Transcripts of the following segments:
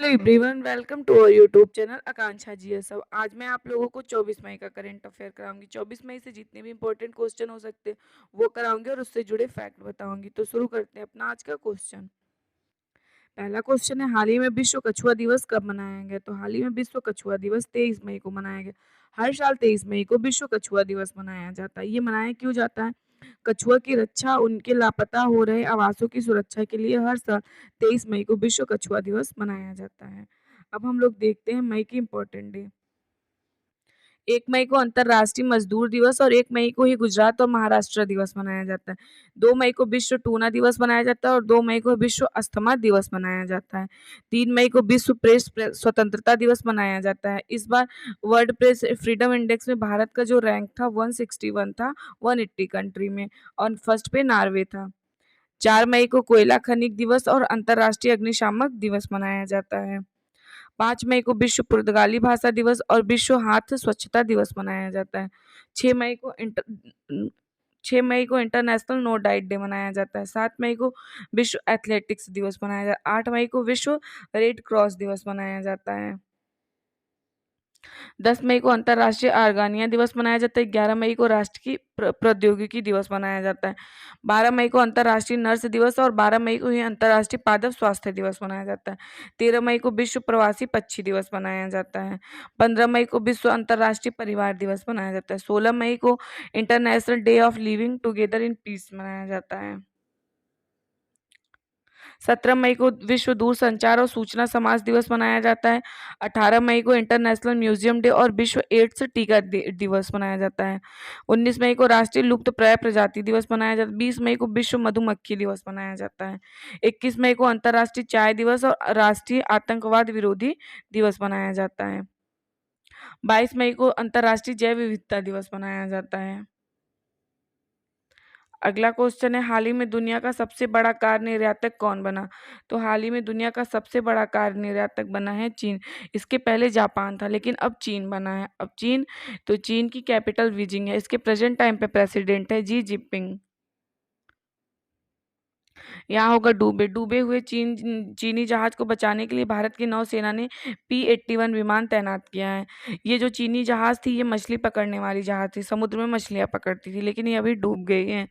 Hello everyone, welcome to our YouTube channel Akanksha GSF. आज मैं आप लोगों को 24 मई का करंट अफेयर कराऊंगी। 24 मई से जितने भी इंपॉर्टेंट क्वेश्चन हो सकते हैं वो कराऊंगी और उससे जुड़े फैक्ट बताऊंगी। तो शुरू करते हैं अपना आज का क्वेश्चन। पहला क्वेश्चन है, हाल ही में विश्व कछुआ दिवस कब मनाया गया? तो हाल ही में विश्व कछुआ दिवस 23 मई को मनाया गया। हर साल 23 मई को विश्व कछुआ दिवस मनाया जाता है। ये मनाया क्यों जाता है? कछुआ की रक्षा, उनके लापता हो रहे आवासों की सुरक्षा के लिए हर साल 23 मई को विश्व कछुआ दिवस मनाया जाता है। अब हम लोग देखते हैं मई की इंपॉर्टेंट डे। 1 मई को अंतर्राष्ट्रीय मजदूर दिवस और 1 मई को ही गुजरात और महाराष्ट्र दिवस मनाया जाता है। 2 मई को विश्व टूना दिवस मनाया जाता है और 2 मई को विश्व अस्थमा दिवस मनाया जाता है। 3 मई को विश्व प्रेस स्वतंत्रता दिवस मनाया जाता है। इस बार वर्ल्ड प्रेस फ्रीडम इंडेक्स में भारत का जो रैंक था 161 था 180 कंट्री में, और फर्स्ट पे नॉर्वे था। 4 मई को कोयला खनिक दिवस और अंतर्राष्ट्रीय अग्निशामक दिवस मनाया जाता है। 5 मई को विश्व पुर्तगाली भाषा दिवस और विश्व हाथ स्वच्छता दिवस मनाया जाता है। 6 मई को 6 मई को इंटरनेशनल नो डाइट डे मनाया जाता है। 7 मई को विश्व एथलेटिक्स दिवस मनाया जाता है। 8 मई को विश्व रेड क्रॉस दिवस मनाया जाता है। 10 मई को अंतर्राष्ट्रीय आर्गानिया दिवस मनाया जाता है। 11 मई को राष्ट्रीय प्रौद्योगिकी दिवस मनाया जाता है। 12 मई को अंतर्राष्ट्रीय नर्स दिवस और 12 मई को ही अंतर्राष्ट्रीय पादप स्वास्थ्य दिवस मनाया जाता है। 13 मई को विश्व प्रवासी पक्षी दिवस मनाया जाता है। 15 मई को विश्व अंतर्राष्ट्रीय परिवार दिवस मनाया जाता है। 16 मई को international day of living together in peace मनाया जाता है। 17 मई को विश्व दूरसंचार और सूचना समाज दिवस मनाया जाता है। 18 मई को इंटरनेशनल म्यूजियम डे और विश्व एड्स टीका दिवस मनाया जाता है। 19 मई को राष्ट्रीय लुप्तप्राय प्रजाति दिवस मनाया जाता है। 20 मई को विश्व मधुमक्खी दिवस मनाया जाता है। 21 मई को अंतर्राष्ट्रीय चाय दिवस और राष्ट्रीय आतंकवाद विरोधी दिवस मनाया जाता है। 22 मई को अंतर्राष्ट्रीय जैव विविधता दिवस मनाया जाता है। अगला क्वेश्चन है, हाल ही में दुनिया का सबसे बड़ा कार निर्यातक कौन बना? तो हाल ही में दुनिया का सबसे बड़ा कार निर्यातक बना है चीन। इसके पहले जापान था, लेकिन अब चीन बना है। अब चीन, तो चीन की कैपिटल बीजिंग है। इसके प्रेजेंट टाइम पे प्रेसिडेंट है जी जिनपिंग। यहाँ होगा डूबे हुए चीनी जहाज को बचाने के लिए भारत की नौसेना ने P-81 विमान तैनात किया है। ये जो चीनी जहाज थी ये मछली पकड़ने वाली जहाज थी, समुद्र में मछलियां पकड़ती थी, लेकिन ये अभी डूब गई है।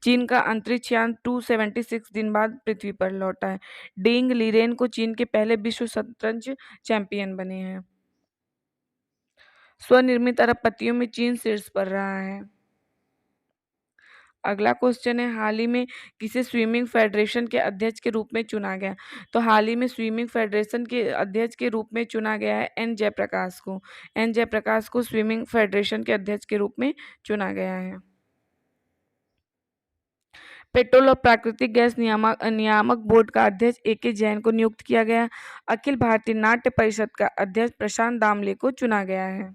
चीन का अंतरिक्ष यान 276 दिन बाद पृथ्वी पर लौटा है। डिंग लीरेन को चीन के पहले विश्व शतरंज चैंपियन बने हैं। स्वनिर्मित अरबपतियों में चीन शीर्ष पर रहा है। अगला क्वेश्चन है, हाल ही में किसे स्विमिंग फेडरेशन के अध्यक्ष के रूप में चुना गया? तो हाल ही में स्विमिंग फेडरेशन के अध्यक्ष के रूप में चुना गया है एन जयप्रकाश को। एन जयप्रकाश को स्विमिंग फेडरेशन के अध्यक्ष के रूप में चुना गया है। पेट्रोल और प्राकृतिक गैस नियामक बोर्ड का अध्यक्ष ए.के. जैन को नियुक्त किया गया। अखिल भारतीय नाट्य परिषद का अध्यक्ष प्रशांत दामले को चुना गया है।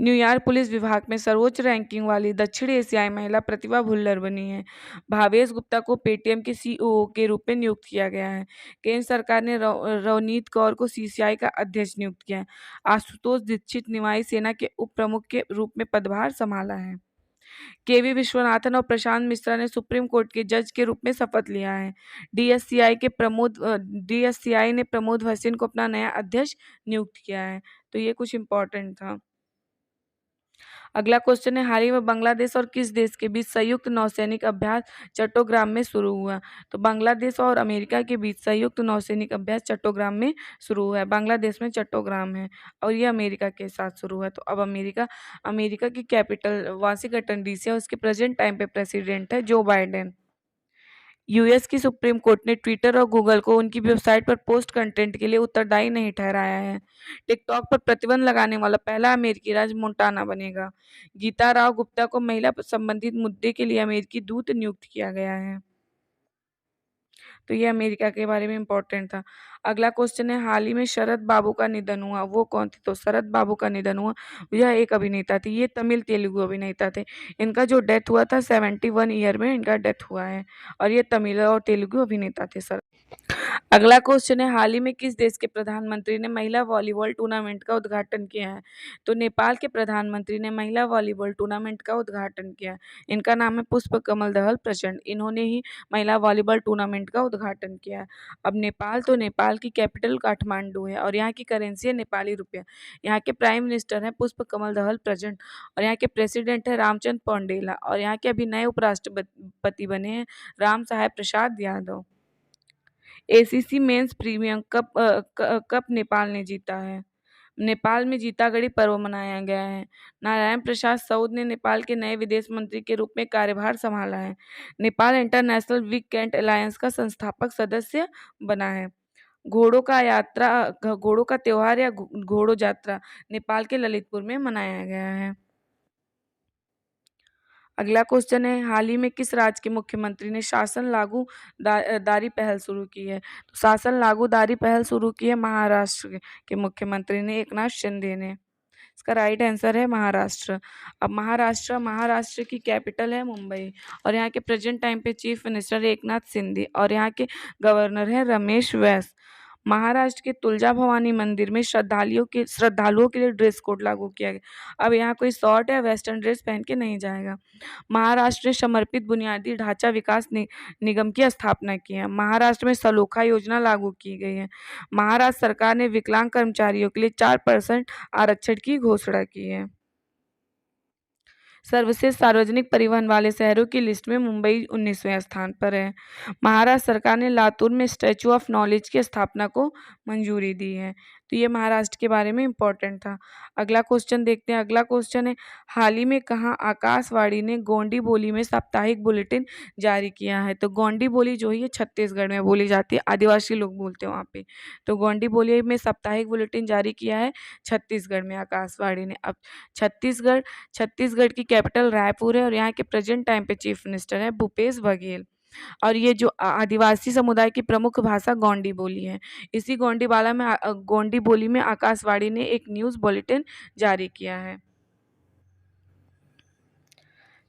न्यूयॉर्क पुलिस विभाग में सर्वोच्च रैंकिंग वाली दक्षिण एशियाई महिला प्रतिभा भुल्लर बनी है। भावेश गुप्ता को पेटीएम के सीईओ के रूप में नियुक्त किया गया है। केंद्र सरकार ने रवनीत कौर को सीसीआई का अध्यक्ष नियुक्त किया है। आशुतोष दीक्षित निवाई सेना के उप प्रमुख के रूप में पदभार संभाला है। केवी विश्वनाथन और प्रशांत मिश्रा ने सुप्रीम कोर्ट के जज के रूप में शपथ लिया है। डीएससीआई ने प्रमोद भसीन को अपना नया अध्यक्ष नियुक्त किया है। तो ये कुछ इंपॉर्टेंट था। अगला क्वेश्चन है, हाल ही में बांग्लादेश और किस देश के बीच संयुक्त नौसैनिक अभ्यास चट्टोग्राम में शुरू हुआ? तो बांग्लादेश और अमेरिका के बीच संयुक्त नौसैनिक अभ्यास चट्टोग्राम में शुरू हुआ है। बांग्लादेश में चट्टोग्राम है और ये अमेरिका के साथ शुरू हुआ है। तो अब अमेरिका की कैपिटल वाशिंगटन डीसी है। उसके प्रेजेंट टाइम पे प्रेसिडेंट है जो बाइडेन। यूएस की सुप्रीम कोर्ट ने ट्विटर और गूगल को उनकी वेबसाइट पर पोस्ट कंटेंट के लिए उत्तरदायी नहीं ठहराया है। टिकटॉक पर प्रतिबंध लगाने वाला पहला अमेरिकी राज्य मोंटाना बनेगा। गीता राव गुप्ता को महिला संबंधित मुद्दे के लिए अमेरिकी दूत नियुक्त किया गया है। तो ये अमेरिका के बारे में इंपॉर्टेंट था। अगला क्वेश्चन है, हाल ही में शरद बाबू का निधन हुआ, वो कौन थे? तो शरद बाबू का निधन हुआ, यह एक अभिनेता थे। ये तमिल तेलुगु अभिनेता थे। इनका जो डेथ हुआ था 71 ईयर में इनका डेथ हुआ है और ये तमिल और तेलुगु अभिनेता थे सर। अगला क्वेश्चन है, हाल ही में किस देश के प्रधानमंत्री ने महिला वॉलीबॉल टूर्नामेंट का उद्घाटन किया है? तो नेपाल के प्रधानमंत्री ने महिला वॉलीबॉल टूर्नामेंट का उद्घाटन किया है। इनका नाम है पुष्प कमल दहल प्रचंड। इन्होंने ही महिला वॉलीबॉल टूर्नामेंट का उद्घाटन किया है। अब नेपाल, तो नेपाल की कैपिटल काठमांडू है और यहाँ की करेंसी है नेपाली रुपया। यहाँ के प्राइम मिनिस्टर हैं पुष्प कमल दहल प्रचंड और यहाँ के प्रेसिडेंट है रामचंद्र पौंडेला और यहाँ के अभी नए उपराष्ट्रपति बने हैं Ram Saheb Prasad Yadav. ACC men's premium cup Nepal ने जीता है। नेपाल में जीतागढ़ी पर्व मनाया गया है। नारायण प्रसाद सऊद ने नेपाल के नए विदेश मंत्री के रूप में कार्यभार संभाला है। नेपाल इंटरनेशनल वीकेंड अलायंस का संस्थापक सदस्य बना है। घोड़ों का त्योहार या घोड़ो यात्रा नेपाल के ललितपुर में मनाया गया है। अगला क्वेश्चन है, हाल ही में किस राज्य के मुख्यमंत्री ने शासन लागू दारी पहल शुरू की है? तो शासन लागू दारी पहल शुरू की है महाराष्ट्र के मुख्यमंत्री ने एकनाथ शिंदे ने। इसका राइट आंसर है महाराष्ट्र। अब महाराष्ट्र की कैपिटल है मुंबई और यहाँ के प्रेजेंट टाइम पे चीफ मिनिस्टर एकनाथ शिंदे और यहाँ के गवर्नर है रमेश बैस। महाराष्ट्र के तुलजा भवानी मंदिर में श्रद्धालुओं के लिए ड्रेस कोड लागू किया गया। अब यहाँ कोई शॉर्ट या वेस्टर्न ड्रेस पहन के नहीं जाएगा। महाराष्ट्र ने समर्पित बुनियादी ढांचा विकास निगम की स्थापना की है। महाराष्ट्र में सलोखा योजना लागू की गई है। महाराष्ट्र सरकार ने विकलांग कर्मचारियों के लिए 4% आरक्षण की घोषणा की है। सर्वश्रेष्ठ सार्वजनिक परिवहन वाले शहरों की लिस्ट में मुंबई 19वें स्थान पर है। महाराष्ट्र सरकार ने लातूर में स्टैचू ऑफ नॉलेज की स्थापना को मंजूरी दी है। तो ये महाराष्ट्र के बारे में इम्पोर्टेंट था। अगला क्वेश्चन देखते हैं। अगला क्वेश्चन है, हाल ही में कहाँ आकाशवाणी ने गोंडी बोली में साप्ताहिक बुलेटिन जारी किया है? तो गोंडी बोली जो है ये छत्तीसगढ़ में बोली जाती है, आदिवासी लोग बोलते हैं वहाँ पे। तो गोंडी बोली में साप्ताहिक बुलेटिन जारी किया है छत्तीसगढ़ में आकाशवाणी ने। अब छत्तीसगढ़ की कैपिटल रायपुर है और यहाँ के प्रेजेंट टाइम पे चीफ मिनिस्टर है भूपेश बघेल। और ये जो आदिवासी समुदाय की प्रमुख भाषा गोंडी बोली है। इसी गोंडी बोली में आकाशवाणी ने एक न्यूज़ बुलेटिन जारी किया है।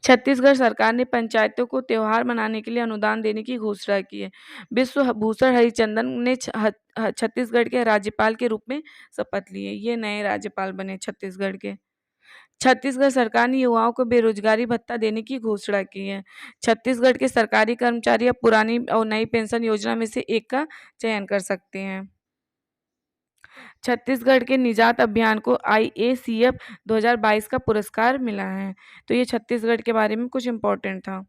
छत्तीसगढ़ सरकार ने पंचायतों को त्योहार मनाने के लिए अनुदान देने की घोषणा की है। विश्व भूषण हरिचंदन ने छत्तीसगढ़ के राज्यपाल के रूप में शपथ ली है। ये नए राज्यपाल बने छत्तीसगढ़ के। छत्तीसगढ़ सरकार ने युवाओं को बेरोजगारी भत्ता देने की घोषणा की है। छत्तीसगढ़ के सरकारी कर्मचारी अब पुरानी और नई पेंशन योजना में से एक का चयन कर सकते हैं। छत्तीसगढ़ के निजात अभियान को IACF 2022 का पुरस्कार मिला है। तो ये छत्तीसगढ़ के बारे में कुछ इम्पोर्टेंट था।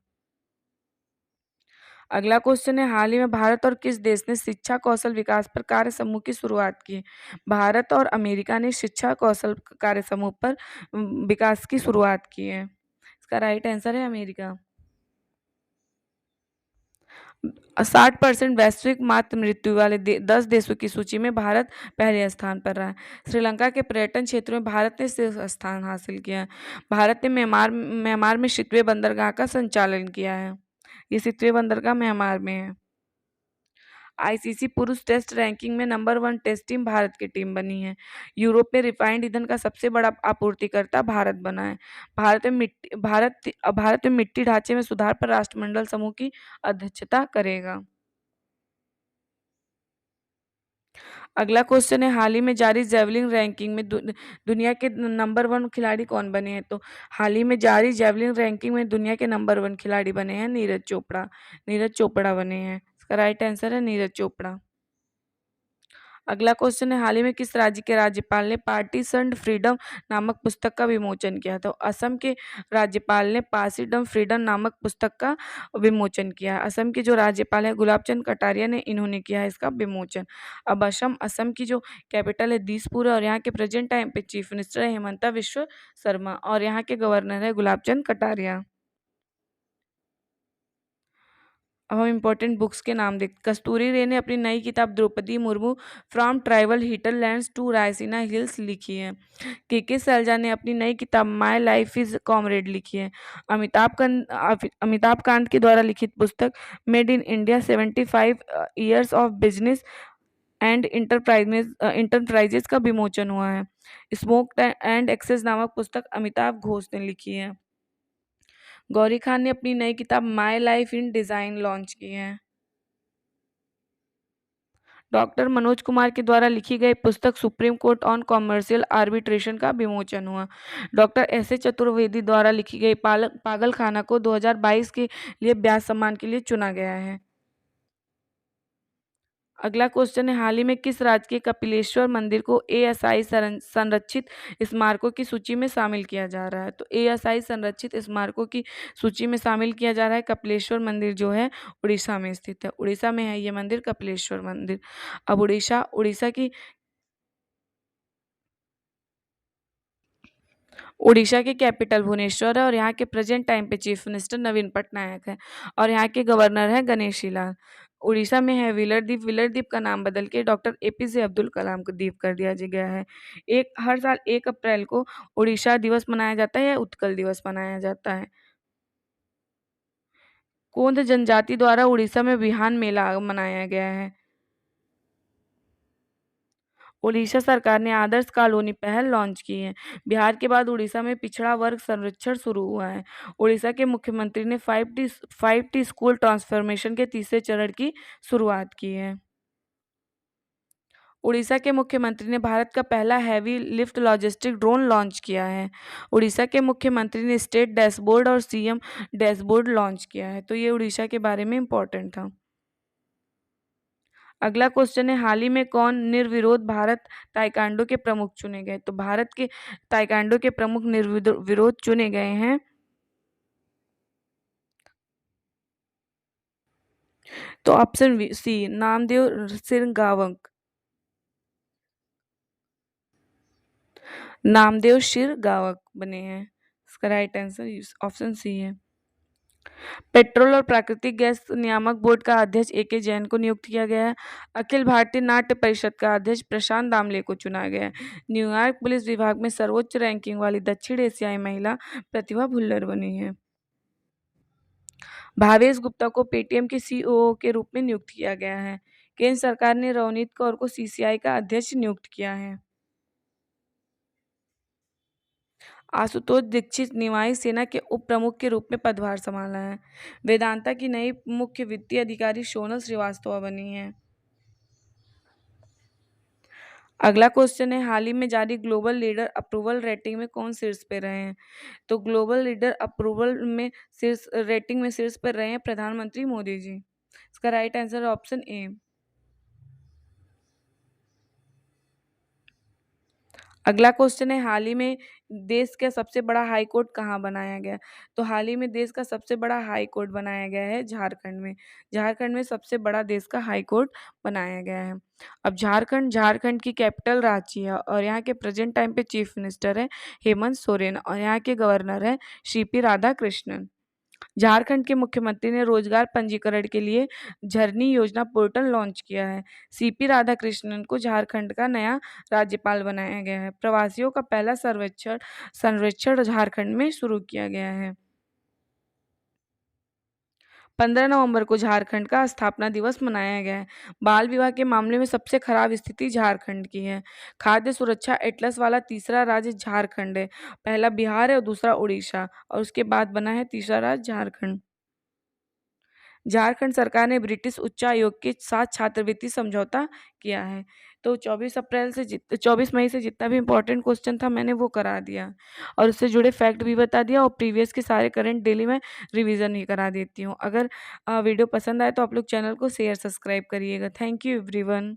अगला क्वेश्चन है, हाल ही में भारत और किस देश ने शिक्षा कौशल विकास पर कार्य समूह की शुरुआत की? भारत और अमेरिका ने शिक्षा कौशल कार्य समूह पर विकास की शुरुआत की है। इसका राइट आंसर है अमेरिका। 60% वैश्विक मातृ मृत्यु वाले 10 देशों की सूची में भारत पहले स्थान पर रहा है। श्रीलंका के पर्यटन क्षेत्र में भारत ने शीर्ष स्थान हासिल किया है। भारत ने म्यांमार में सितवे बंदरगाह का संचालन किया है। ये सितवे बंदरगाह म्यांमार में है। ICC पुरुष टेस्ट रैंकिंग में नंबर 1 टेस्ट टीम भारत की टीम बनी है। यूरोप में रिफाइंड ईंधन का सबसे बड़ा आपूर्तिकर्ता भारत बना है। भारत में मिट्टी ढांचे में सुधार पर राष्ट्रमंडल समूह की अध्यक्षता करेगा। अगला क्वेश्चन है, हाल ही में जारी जेवलिन रैंकिंग में दुनिया के नंबर 1 खिलाड़ी कौन बने हैं? तो हाल ही में जारी जेवलिन रैंकिंग में दुनिया के नंबर 1 खिलाड़ी बने हैं नीरज चोपड़ा। नीरज चोपड़ा बने हैं। इसका राइट आंसर है नीरज चोपड़ा। अगला क्वेश्चन है, हाल ही में किस राज्य के राज्यपाल ने पार्टीशन्ड फ्रीडम नामक पुस्तक का विमोचन किया? तो असम के राज्यपाल ने पार्टीशन्ड फ्रीडम नामक पुस्तक का विमोचन किया। असम के जो राज्यपाल है गुलाब चंद कटारिया ने इन्होंने किया है इसका विमोचन। अब असम की जो कैपिटल है दिसपुर है और यहाँ के प्रेजेंट टाइम पे चीफ मिनिस्टर है हेमंता विश्व शर्मा और यहाँ के गवर्नर है गुलाब चंद कटारिया। अब हम इम्पोर्टेंट बुक्स के नाम देखते। कस्तूरी रे ने अपनी नई किताब Draupadi Murmu from tribal heartlands to Raisina hills लिखी है। के सैलजा ने अपनी नई किताब माय लाइफ इज कॉमरेड लिखी है। अमिताभ कांत के द्वारा लिखित पुस्तक made in India 75 years of business and enterprises का विमोचन हुआ है। स्मोक एंड एक्सेस नामक पुस्तक अमिताभ घोष ने लिखी है। गौरी खान ने अपनी नई किताब my life in design launch की है। डॉक्टर मनोज कुमार के द्वारा लिखी गई पुस्तक supreme court on commercial arbitration का विमोचन हुआ। डॉक्टर एस ए चतुर्वेदी द्वारा लिखी गई पागलखाना को 2022 के लिए ब्यास सम्मान के लिए चुना गया है। अगला क्वेश्चन है, हाल ही में किस राज्य के कपिलेश्वर मंदिर को एएसआई संरक्षित स्मारकों की सूची में शामिल किया जा रहा है? तो एएसआई संरक्षित स्मारकों की सूची में शामिल किया जा रहा है कपिलेश्वर मंदिर, जो है उड़ीसा में स्थित है। उड़ीसा में है ये मंदिर, कपिलेश्वर मंदिर। अब उड़ीसा की कैपिटल भुवनेश्वर है और यहाँ के प्रेजेंट टाइम पे चीफ मिनिस्टर नवीन पटनायक है और यहाँ के गवर्नर है गणेशी लाल। उड़ीसा में है व्हीलर द्वीप। व्हीलर द्वीप का नाम बदल के डॉक्टर एपीजे अब्दुल कलाम को द्वीप कर दिया गया है। हर साल 1 अप्रैल को उड़ीसा दिवस मनाया जाता है या उत्कल दिवस मनाया जाता है। कोंद जनजाति द्वारा उड़ीसा में बिहान मेला मनाया गया है। उड़ीसा सरकार ने आदर्श कॉलोनी पहल लॉन्च की है। बिहार के बाद उड़ीसा में पिछड़ा वर्ग सर्वेक्षण शुरू हुआ है। उड़ीसा के मुख्यमंत्री ने 5T स्कूल ट्रांसफॉर्मेशन के तीसरे चरण की शुरुआत की है। उड़ीसा के मुख्यमंत्री ने भारत का पहला heavy lift logistic drone launch किया है। उड़ीसा के मुख्यमंत्री ने स्टेट डैशबोर्ड और सीएम डैशबोर्ड लॉन्च किया है। तो ये उड़ीसा के बारे में इम्पोर्टेंट था। अगला क्वेश्चन है, हाल ही में कौन निर्विरोध भारत ताइक्वांडो के प्रमुख चुने गए? तो भारत के ताइक्वांडो के प्रमुख निर्विरोध चुने गए हैं। तो ऑप्शन सी, नामदेव सिरगावक। नामदेव शिरगावक बने हैं। इसका राइट आंसर ऑप्शन सी है। पेट्रोल और प्राकृतिक गैस नियामक बोर्ड का अध्यक्ष ए.के. जैन को नियुक्त किया गया है। अखिल भारतीय नाट्य परिषद का अध्यक्ष प्रशांत दामले को चुना गया है। न्यूयॉर्क पुलिस विभाग में सर्वोच्च रैंकिंग वाली दक्षिण एशियाई महिला प्रतिभा भुल्लर बनी है। भावेश गुप्ता को पेटीएम के सीईओ के रूप में नियुक्त किया गया है। केंद्र सरकार ने रवनीत कौर को सीसीआई का अध्यक्ष नियुक्त किया है। आशुतोष दीक्षित निवाई सेना के उप प्रमुख के रूप में पदभार संभाला है। वेदांता की नई मुख्य वित्तीय अधिकारी सोनल श्रीवास्तव बनी है। अगला क्वेश्चन है, हाल ही में जारी ग्लोबल लीडर अप्रूवल रेटिंग में कौन शीर्ष पे रहे हैं? तो ग्लोबल लीडर अप्रूवल में शीर्ष पर रहे हैं प्रधानमंत्री मोदी जी। इसका राइट आंसर ऑप्शन ए। अगला क्वेश्चन है, हाल ही में देश का सबसे बड़ा हाई कोर्ट कहाँ बनाया गया? तो हाल ही में देश का सबसे बड़ा हाई कोर्ट बनाया गया है झारखंड में। झारखंड में सबसे बड़ा देश का हाई कोर्ट बनाया गया है। अब झारखंड की कैपिटल रांची है और यहाँ के प्रेजेंट टाइम पे चीफ मिनिस्टर है हेमंत सोरेन और यहाँ के गवर्नर है सीपी राधाकृष्णन। झारखंड के मुख्यमंत्री ने रोजगार पंजीकरण के लिए झरनी योजना पोर्टल लॉन्च किया है। सीपी राधाकृष्णन को झारखंड का नया राज्यपाल बनाया गया है। प्रवासियों का पहला सर्वेक्षण झारखंड में शुरू किया गया है। 15 नवंबर को झारखंड का स्थापना दिवस मनाया गया है। बाल विवाह के मामले में सबसे खराब स्थिति झारखंड की है। खाद्य सुरक्षा एटलस वाला तीसरा राज्य झारखंड है। पहला बिहार है और दूसरा उड़ीसा और उसके बाद बना है तीसरा राज्य झारखंड। झारखंड सरकार ने ब्रिटिश उच्चायोग के साथ छात्रवृत्ति समझौता किया है। तो 24 मई से जितना भी इम्पोर्टेंट क्वेश्चन था मैंने वो करा दिया और उससे जुड़े फैक्ट भी बता दिया और प्रीवियस के सारे करंट डेली में रिवीजन भी करा देती हूँ। अगर वीडियो पसंद आए तो आप लोग चैनल को शेयर सब्सक्राइब करिएगा। Thank you everyone.